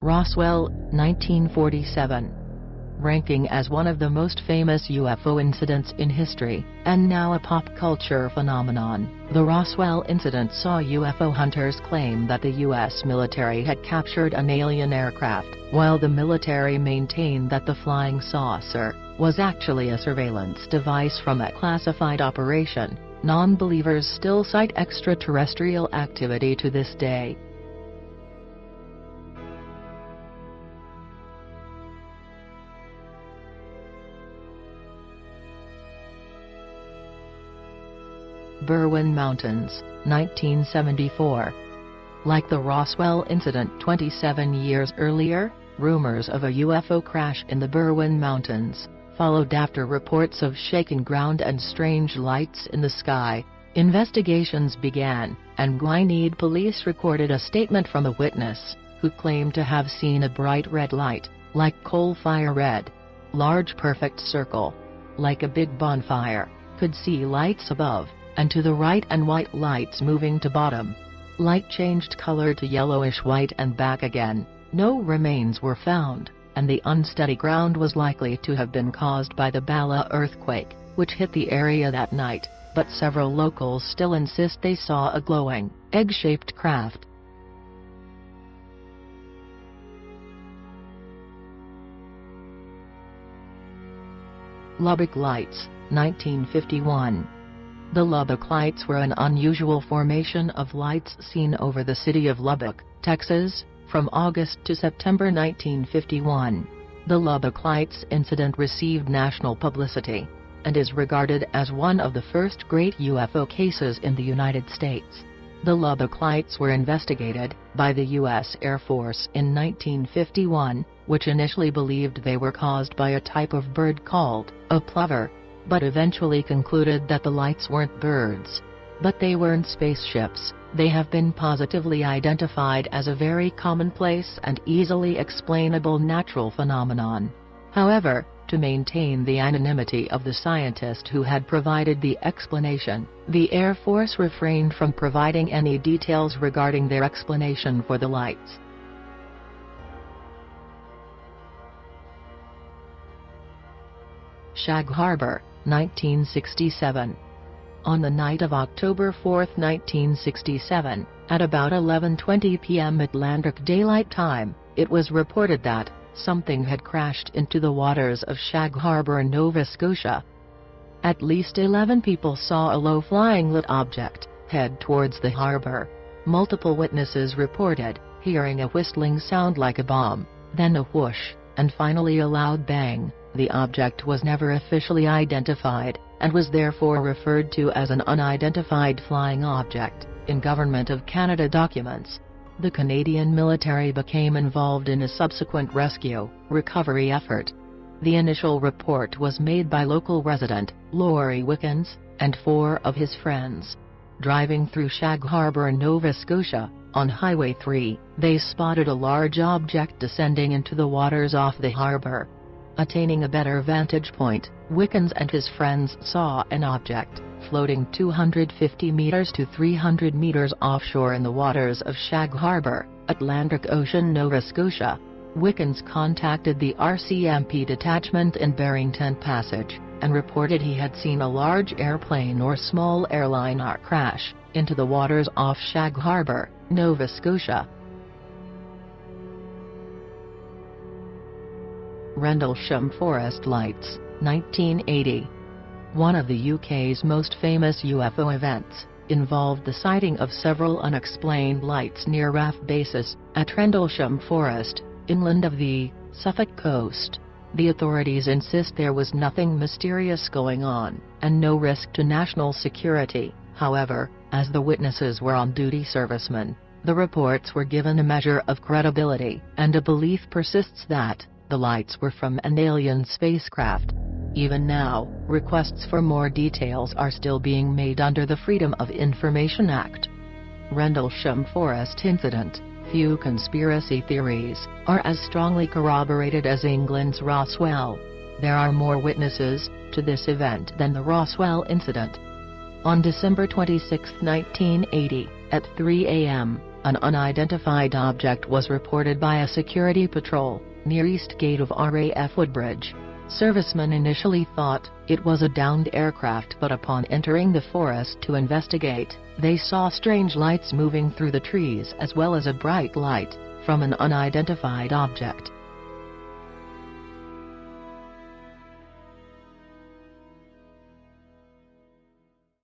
Roswell, 1947. Ranking as one of the most famous UFO incidents in history, and now a pop culture phenomenon, the Roswell incident saw UFO hunters claim that the U.S. military had captured an alien aircraft, while the military maintained that the flying saucer was actually a surveillance device from a classified operation. Non-believers still cite extraterrestrial activity to this day. Berwyn Mountains, 1974. Like the Roswell incident 27 years earlier, rumors of a UFO crash in the Berwyn Mountains followed after reports of shaking ground and strange lights in the sky. Investigations began, and Gwynedd police recorded a statement from a witness, who claimed to have seen a bright red light, like coal fire red. Large perfect circle. Like a big bonfire. Could see lights above and to the right and white lights moving to bottom. Light changed color to yellowish white and back again. No remains were found, and the unsteady ground was likely to have been caused by the Bala earthquake, which hit the area that night, but several locals still insist they saw a glowing, egg-shaped craft. Lubbock Lights, 1951. The Lubbock Lights were an unusual formation of lights seen over the city of Lubbock, Texas, from August to September 1951. The Lubbock Lights incident received national publicity, and is regarded as one of the first great UFO cases in the United States. The Lubbock Lights were investigated by the U.S. Air Force in 1951, which initially believed they were caused by a type of bird called a plover, but eventually concluded that the lights weren't birds. But they weren't spaceships. They have been positively identified as a very commonplace and easily explainable natural phenomenon. However, to maintain the anonymity of the scientist who had provided the explanation, the Air Force refrained from providing any details regarding their explanation for the lights. Shag Harbor, 1967. On the night of October 4, 1967, at about 11:20 p.m. Atlantic Daylight Time, it was reported that something had crashed into the waters of Shag Harbor, Nova Scotia. At least 11 people saw a low-flying lit object head towards the harbor. Multiple witnesses reported hearing a whistling sound like a bomb, then a whoosh, and finally a loud bang. The object was never officially identified, and was therefore referred to as an unidentified flying object in Government of Canada documents. The Canadian military became involved in a subsequent rescue recovery effort. The initial report was made by local resident Laurie Wickens and 4 of his friends. Driving through Shag Harbor, Nova Scotia, on Highway 3, they spotted a large object descending into the waters off the harbor. Attaining a better vantage point, Wickens and his friends saw an object floating 250 meters to 300 meters offshore in the waters of Shag Harbor, Atlantic Ocean, Nova Scotia. Wickens contacted the RCMP detachment in Barrington Passage, and reported he had seen a large airplane or small airliner crash into the waters off Shag Harbor, Nova Scotia. Rendlesham Forest Lights, 1980. One of the UK's most famous UFO events involved the sighting of several unexplained lights near RAF bases at Rendlesham Forest, inland of the Suffolk coast. The authorities insist there was nothing mysterious going on, and no risk to national security. However, as the witnesses were on-duty servicemen, the reports were given a measure of credibility, and a belief persists that the lights were from an alien spacecraft. Even now, requests for more details are still being made under the Freedom of Information Act. Rendlesham Forest incident. Few conspiracy theories are as strongly corroborated as England's Roswell. There are more witnesses to this event than the Roswell incident. On December 26, 1980, At 3 a.m., an unidentified object was reported by a security patrol near East Gate of RAF Woodbridge. Servicemen initially thought it was a downed aircraft, but upon entering the forest to investigate, they saw strange lights moving through the trees as well as a bright light from an unidentified object.